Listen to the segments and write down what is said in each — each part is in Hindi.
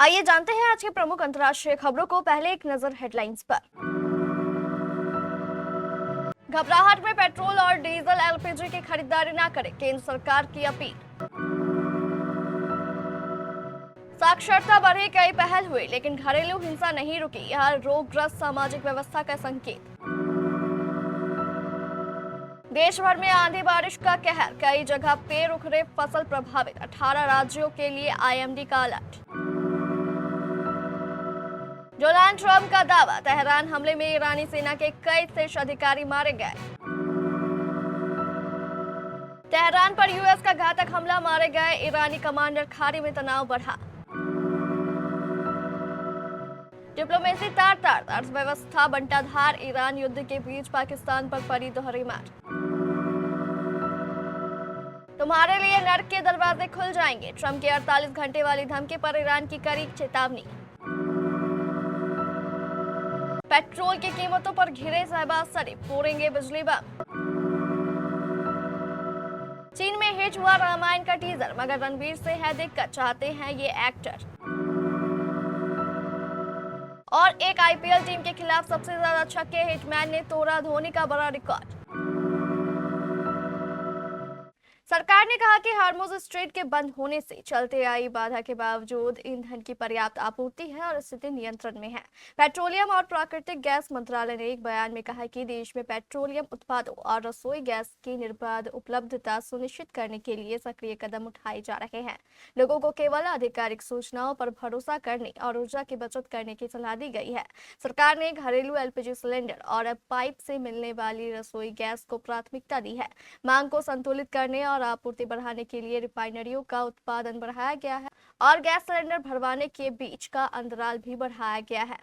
आइए जानते हैं आज के प्रमुख अंतर्राष्ट्रीय खबरों को। पहले एक नजर हेडलाइंस पर। घबराहट में पेट्रोल और डीजल एलपीजी की खरीदारी न करें, केंद्र सरकार की अपील। साक्षरता बढ़ी, कई पहल हुई, लेकिन घरेलू हिंसा नहीं रुकी, यह रोगग्रस्त सामाजिक व्यवस्था का संकेत। देश भर में आंधी बारिश का कहर, कई जगह पेड़ उखड़े, फसल प्रभावित, 18 राज्यों के लिए आईएमडी का अलर्ट। डोनाल्ड ट्रंप का दावा, तेहरान हमले में ईरानी सेना के कई शीर्ष अधिकारी मारे गए। तेहरान पर यूएस का घातक हमला, मारे गए ईरानी कमांडर, खाड़ी में तनाव बढ़ा। डिप्लोमेसी तार तार, अर्थव्यवस्था बंटाधार, ईरान युद्ध के बीच पाकिस्तान पर पड़ी दोहरी मार। तुम्हारे लिए नर्क के दरवाजे खुल जाएंगे, ट्रंप की 48 घंटे वाली धमकी पर ईरान की कड़ी चेतावनी। पेट्रोल की कीमतों पर घिरे शहबाज शरीफ, फोड़ेंगे बिजली बम। चीन में हिट हुआ रामायण का टीजर, मगर रणवीर से है दिक्कत, चाहते हैं ये एक्टर। और एक आईपीएल टीम के खिलाफ सबसे ज्यादा छक्के, हिटमैन ने तोड़ा धोनी का बड़ा रिकॉर्ड। सरकार ने कहा कि हार्मुज स्ट्रेट के बंद होने से चलते आई बाधा के बावजूद ईंधन की पर्याप्त आपूर्ति है और स्थिति नियंत्रण में है। पेट्रोलियम और प्राकृतिक गैस मंत्रालय ने एक बयान में कहा कि देश में पेट्रोलियम उत्पादों और रसोई गैस की निर्बाध उपलब्धता सुनिश्चित करने के लिए सक्रिय कदम उठाए जा रहे हैं। लोगों को केवल आधिकारिक सूचनाओं पर भरोसा करने और ऊर्जा की बचत करने की सलाह दी गई है। सरकार ने घरेलू एलपीजी सिलेंडर और पाइप से मिलने वाली रसोई गैस को प्राथमिकता दी है। मांग को संतुलित करने और आपूर्ति बढ़ाने के लिए रिफाइनरियों का उत्पादन बढ़ाया गया है और गैस सिलेंडर भरवाने के बीच का अंतराल भी बढ़ाया गया है।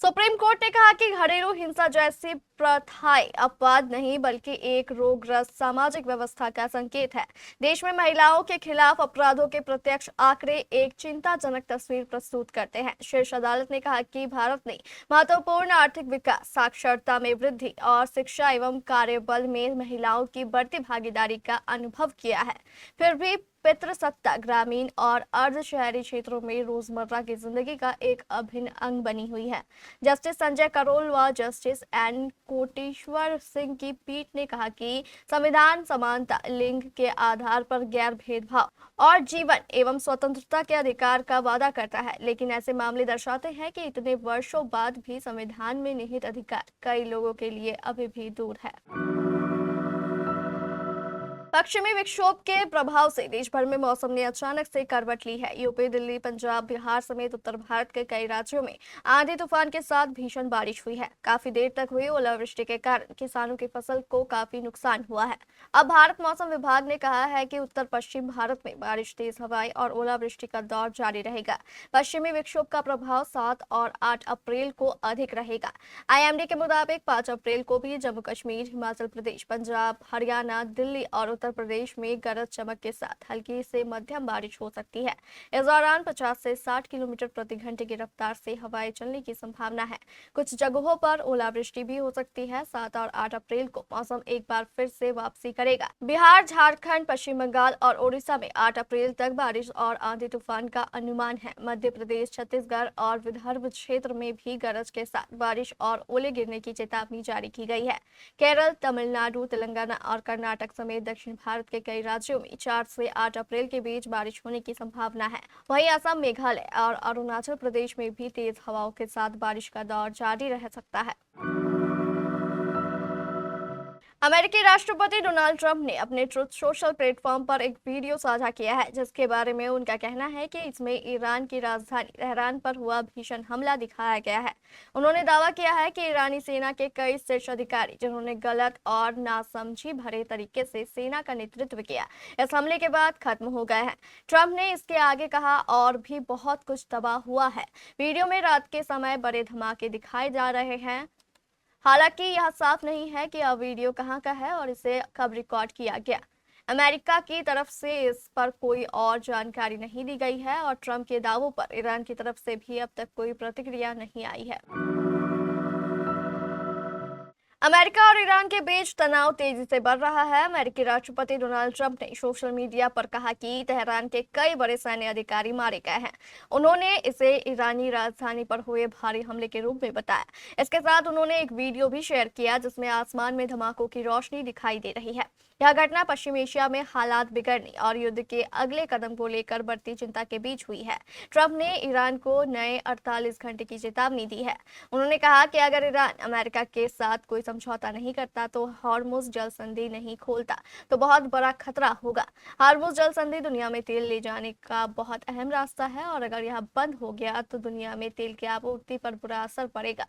सुप्रीम कोर्ट ने कहा कि घरेलू हिंसा जैसी प्रथाएं अपवाद नहीं बल्कि एक रोगग्रस्त सामाजिक व्यवस्था का संकेत है। देश में महिलाओं के खिलाफ अपराधों के प्रत्यक्ष आंकड़े एक चिंताजनक तस्वीर प्रस्तुत करते हैं। शीर्ष अदालत ने कहा कि भारत ने महत्वपूर्ण आर्थिक विकास, साक्षरता में वृद्धि और शिक्षा एवं कार्यबल में महिलाओं की बढ़ती भागीदारी का अनुभव किया है। फिर भी पितृसत्ता ग्रामीण और अर्ध शहरी क्षेत्रों में रोजमर्रा की जिंदगी का एक अभिन्न अंग बनी हुई है। जस्टिस संजय करोल व जस्टिस एन कोटेश्वर सिंह की पीठ ने कहा कि संविधान समानता, लिंग के आधार पर गैर भेदभाव और जीवन एवं स्वतंत्रता के अधिकार का वादा करता है, लेकिन ऐसे मामले दर्शाते हैं कि इतने वर्षों बाद भी संविधान में निहित अधिकार कई लोगों के लिए अभी भी दूर है। पश्चिमी विक्षोभ के प्रभाव से देश भर में मौसम ने अचानक से करवट ली है। यूपी, दिल्ली, पंजाब, बिहार समेत उत्तर भारत के कई राज्यों में आंधी तूफान के साथ भीषण बारिश हुई है। काफी देर तक हुई ओलावृष्टि के कारण किसानों की फसल को काफी नुकसान हुआ है। अब भारत मौसम विभाग ने कहा है कि उत्तर पश्चिम भारत में बारिश, तेज हवाएं और ओलावृष्टि का दौर जारी रहेगा। पश्चिमी विक्षोभ का प्रभाव 7 और 8 अप्रैल को अधिक रहेगा। आईएमडी के मुताबिक 5 अप्रैल को भी जम्मू कश्मीर, हिमाचल प्रदेश, पंजाब, हरियाणा, दिल्ली और उत्तर प्रदेश में गरज चमक के साथ हल्की से मध्यम बारिश हो सकती है। इस दौरान 50 से 60 किलोमीटर प्रति घंटे की रफ्तार से हवाएं चलने की संभावना है। कुछ जगहों पर ओलावृष्टि भी हो सकती है। 7 और 8 अप्रैल को मौसम एक बार फिर से वापसी करेगा। बिहार, झारखंड, पश्चिम बंगाल और ओडिशा में 8 अप्रैल तक बारिश और आंधी तूफान का अनुमान है। मध्य प्रदेश, छत्तीसगढ़ और विदर्भ क्षेत्र में भी गरज के साथ बारिश और ओले गिरने की चेतावनी जारी की गई है। केरल, तमिलनाडु, तेलंगाना और कर्नाटक समेत दक्षिण भारत के कई राज्यों में 4 से 8 अप्रैल के बीच बारिश होने की संभावना है। वहीं असम, मेघालय और अरुणाचल प्रदेश में भी तेज हवाओं के साथ बारिश का दौर जारी रह सकता है। अमेरिकी राष्ट्रपति डोनाल्ड ट्रंप ने अपने ट्रुथ सोशल प्लेटफॉर्म पर एक वीडियो साझा किया है, जिसके बारे में उनका कहना है कि इसमें ईरान की राजधानी तेहरान पर हुआ भीषण हमला दिखाया गया है। उन्होंने दावा किया है कि ईरानी सेना के कई शीर्ष अधिकारी, जिन्होंने गलत और नासमझी भरे तरीके से सेना का नेतृत्व किया, इस हमले के बाद खत्म हो गए हैं। ट्रंप ने इसके आगे कहा, और भी बहुत कुछ तबाह हुआ है। वीडियो में रात के समय बड़े धमाके दिखाए जा रहे हैं। हालांकि यह साफ नहीं है कि यह वीडियो कहां का है और इसे कब रिकॉर्ड किया गया। अमेरिका की तरफ से इस पर कोई और जानकारी नहीं दी गई है और ट्रंप के दावों पर ईरान की तरफ से भी अब तक कोई प्रतिक्रिया नहीं आई है। अमेरिका और ईरान के बीच तनाव तेजी से बढ़ रहा है। अमेरिकी राष्ट्रपति डोनाल्ड ट्रंप ने सोशल मीडिया पर कहा कि तेहरान के कई बड़े सैन्य अधिकारी मारे गए हैं। उन्होंने इसे ईरानी राजधानी पर हुए भारी हमले के रूप में बताया। इसके साथ उन्होंने एक वीडियो भी शेयर किया जिसमें आसमान में धमाकों की रोशनी दिखाई दे रही है। यह घटना पश्चिम एशिया में हालात बिगड़ने और युद्ध के अगले कदम को लेकर बढ़ती चिंता के बीच हुई है। ट्रंप ने ईरान को नए 48 घंटे की चेतावनी दी है। उन्होंने कहा कि अगर ईरान अमेरिका के साथ कोई समझौता नहीं करता तो हॉर्मुज जल संधि नहीं खोलता तो बहुत बड़ा खतरा होगा। हॉर्मुज जल संधि दुनिया में तेल ले जाने का बहुत अहम रास्ता है और अगर यह बंद हो गया तो दुनिया में तेल की आपूर्ति पर बुरा असर पड़ेगा।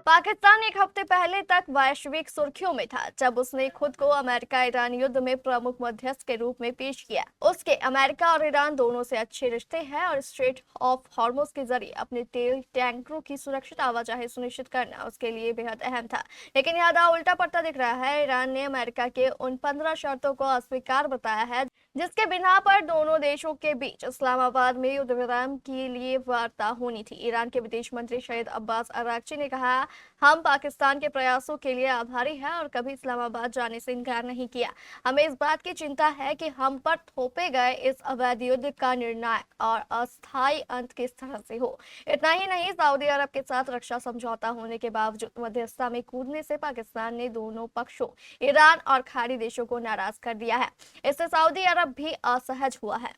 पाकिस्तान एक हफ्ते पहले तक वैश्विक सुर्खियों में था जब उसने खुद को अमेरिका ईरान युद्ध में प्रमुख मध्यस्थ के रूप में पेश किया। उसके अमेरिका और ईरान दोनों से अच्छे रिश्ते हैं और स्ट्रेट ऑफ हॉर्मुज के जरिए अपने तेल टैंकरों की सुरक्षित आवाजाही सुनिश्चित करना उसके लिए बेहद अहम था। लेकिन यह दांव उल्टा पड़ता दिख रहा है। ईरान ने अमेरिका के उन 15 शर्तों को अस्वीकार बताया है जिसके बिना पर दोनों देशों के बीच इस्लामाबाद में युद्ध विराम के लिए वार्ता होनी थी। ईरान के विदेश मंत्री सईद अब्बास अरागची ने कहा, हम पाकिस्तान के प्रयासों के लिए आभारी हैं और कभी इस्लामाबाद जाने से इनकार नहीं किया। हमें इस बात की चिंता है कि हम पर थोपे गए इस अवैध युद्ध का निर्णायक और अस्थायी अंत किस तरह से हो। इतना ही नहीं, सऊदी अरब के साथ रक्षा समझौता होने के बावजूद मध्यस्थता में कूदने से पाकिस्तान ने दोनों पक्षों ईरान और खाड़ी देशों को नाराज कर दिया है। इससे सऊदी अरब भी असहज हुआ है।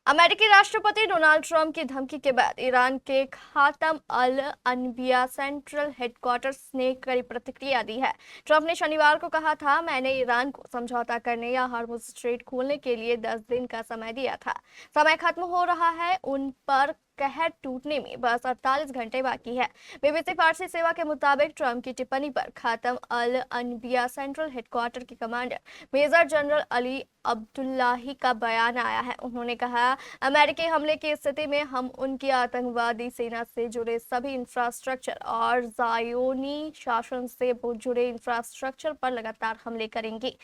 अमेरिकी राष्ट्रपति डोनाल्ड ट्रंप की धमकी के बाद ईरान के खातम अल अनबिया सेंट्रल हेडक्वार्टर्स ने कड़ी प्रतिक्रिया दी है। ट्रंप ने शनिवार को कहा था, मैंने ईरान को समझौता करने या हॉर्मुज स्ट्रेट खोलने के लिए 10 दिन का समय दिया था। समय खत्म हो रहा है। उन पर कहर टूटने में बस 48 घंटे बाकी है। बीबीसी फारसी सेवा के मुताबिक ट्रंप की टिप्पणी पर Khatam al Anbiya central headquarter के commander major general Ali Abdullahi का बयान आया है। उन्होंने कहा, अमेरिकी हमले की स्थिति में हम उनकी आतंकवादी सेना से जुड़े सभी इंफ्रास्ट्रक्चर और ज़ायोनी शासन से जुड़े इंफ्रास्ट्रक्चर पर लगातार हमले करेंगे।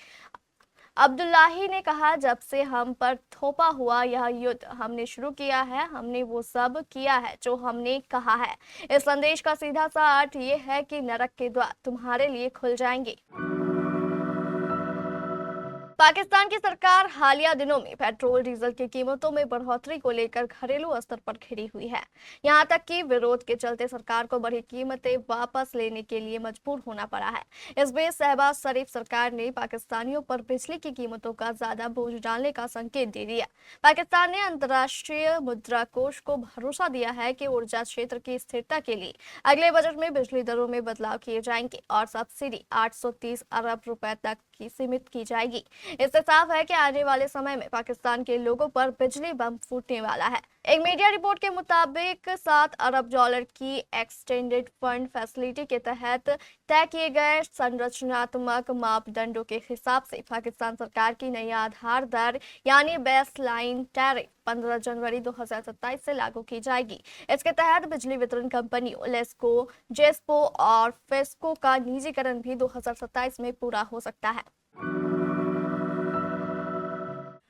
अब्दुल्लाही ने कहा, जब से हम पर थोपा हुआ यह युद्ध हमने शुरू किया है, हमने वो सब किया है जो हमने कहा है। इस संदेश का सीधा सा अर्थ ये है कि नरक के द्वार तुम्हारे लिए खुल जाएंगे। पाकिस्तान की सरकार हालिया दिनों में पेट्रोल डीजल की कीमतों में बढ़ोतरी को लेकर घरेलू स्तर पर घिरी हुई है। यहां तक कि विरोध के चलते सरकार को बढ़ी कीमतें वापस लेने के लिए मजबूर होना पड़ा है। इस बीच शहबाज शरीफ सरकार ने पाकिस्तानियों पर बिजली की कीमतों का ज्यादा बोझ डालने का संकेत दे दिया। पाकिस्तान ने अंतर्राष्ट्रीय मुद्रा कोष को भरोसा दिया है कि ऊर्जा क्षेत्र की स्थिरता के लिए अगले बजट में बिजली दरों में बदलाव किए जाएंगे और सब्सिडी 830 अरब रुपए तक की सीमित की जाएगी। इससे साफ है कि आने वाले समय में पाकिस्तान के लोगों पर बिजली बम फूटने वाला है। एक मीडिया रिपोर्ट के मुताबिक 7 अरब डॉलर की एक्सटेंडेड फंड फैसिलिटी के तहत तय किए गए संरचनात्मक मापदंडों के हिसाब से पाकिस्तान सरकार की नई आधार दर यानी बेस लाइन टैरिफ 15 जनवरी 2027 से लागू की जाएगी। इसके तहत बिजली वितरण कंपनियों लेस्को, जेस्पो और फेस्को का निजीकरण भी 2027 में पूरा हो सकता है।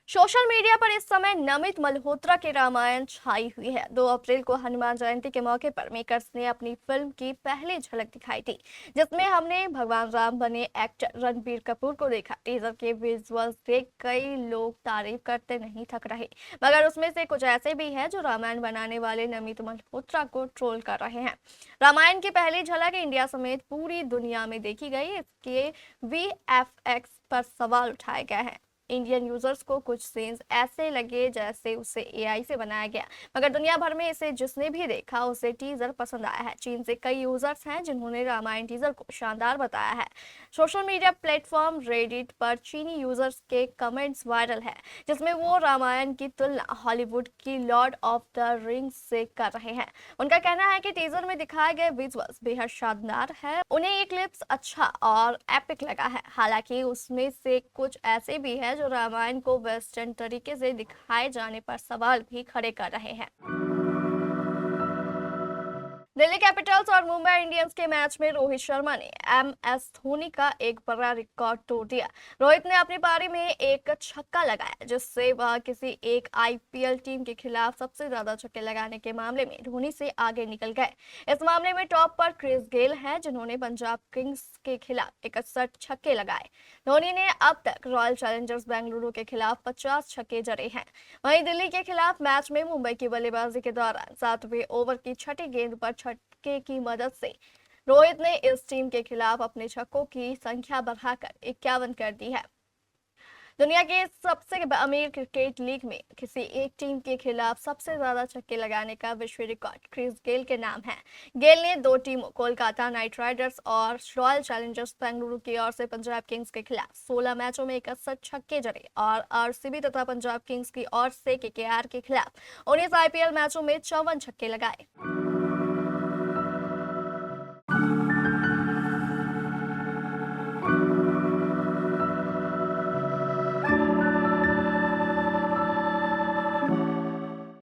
सोशल मीडिया पर इस समय नमित मल्होत्रा की रामायण छाई हुई है। 2 अप्रैल को हनुमान जयंती के मौके पर मेकर्स ने अपनी फिल्म की पहली झलक दिखाई थी जिसमें हमने भगवान राम बने एक्टर रणबीर कपूर को देखा। टीजर के विजुअल्स देख कई लोग तारीफ करते नहीं थक रहे, मगर उसमें से कुछ ऐसे भी हैं जो रामायण बनाने वाले नमित मल्होत्रा को ट्रोल कर रहे हैं। रामायण की पहली झलक इंडिया समेत पूरी दुनिया में देखी गई। इसके VFX पर सवाल उठाए गए हैं। इंडियन यूजर्स को कुछ सीन्स ऐसे लगे जैसे उसे AI से बनाया गया, मगर दुनिया भर में इसे जिसने भी देखा उसे टीजर पसंद आया है। चीन से कई यूजर्स हैं जिन्होंने रामायण टीजर को शानदार बताया है। सोशल मीडिया प्लेटफॉर्म रेडिट पर चीनी यूजर्स के कमेंट्स वायरल है जिसमें वो रामायण की तुलना हॉलीवुड की लॉर्ड ऑफ द रिंग्स से कर रहे हैं। उनका कहना है कि टीजर में दिखाए गए विजुअल्स बेहद शानदार है। उन्हें ये क्लिप्स अच्छा और एपिक लगा है। हालांकि उसमें से कुछ ऐसे भी है जो रामायण को वेस्टर्न तरीके से दिखाए जाने पर सवाल भी खड़े कर रहे हैं। दिल्ली कैपिटल्स और मुंबई इंडियंस के मैच में रोहित शर्मा ने एमएस धोनी का एक बड़ा रिकॉर्ड तोड़ दिया। रोहित ने अपनी पारी में एक छक्का लगाया, जिससे वह किसी एक आईपीएल टीम के खिलाफ सबसे ज्यादा छक्के लगाने के मामले में धोनी से आगे निकल गए। इस मामले में टॉप पर क्रिस गेल हैं, जिन्होंने पंजाब किंग्स के खिलाफ 61 छक्के लगाए। धोनी ने अब तक रॉयल चैलेंजर्स बेंगलुरु के खिलाफ 50 छक्के जड़े हैं। वहीं दिल्ली के खिलाफ मैच में मुंबई की बल्लेबाजी के दौरान 7वें ओवर की छठी गेंद पर छक्के की मदद से रोहित ने इस टीम के खिलाफ अपने छक्कों की संख्या बढ़ाकर 51 कर दी है। दुनिया के सबसे अमीर क्रिकेट लीग में किसी एक टीम के खिलाफ सबसे ज्यादा छक्के लगाने का विश्व रिकॉर्ड क्रिस गेल के नाम है। गेल ने दो टीमों कोलकाता नाइट राइडर्स और रॉयल चैलेंजर्स बेंगलुरु की ओर से पंजाब किंग्स के खिलाफ 16 मैचों में 61 छक्के जड़े और आरसीबी तथा पंजाब किंग्स की ओर से केकेआर के खिलाफ 19 आईपीएल मैचों में 54 छक्के लगाए।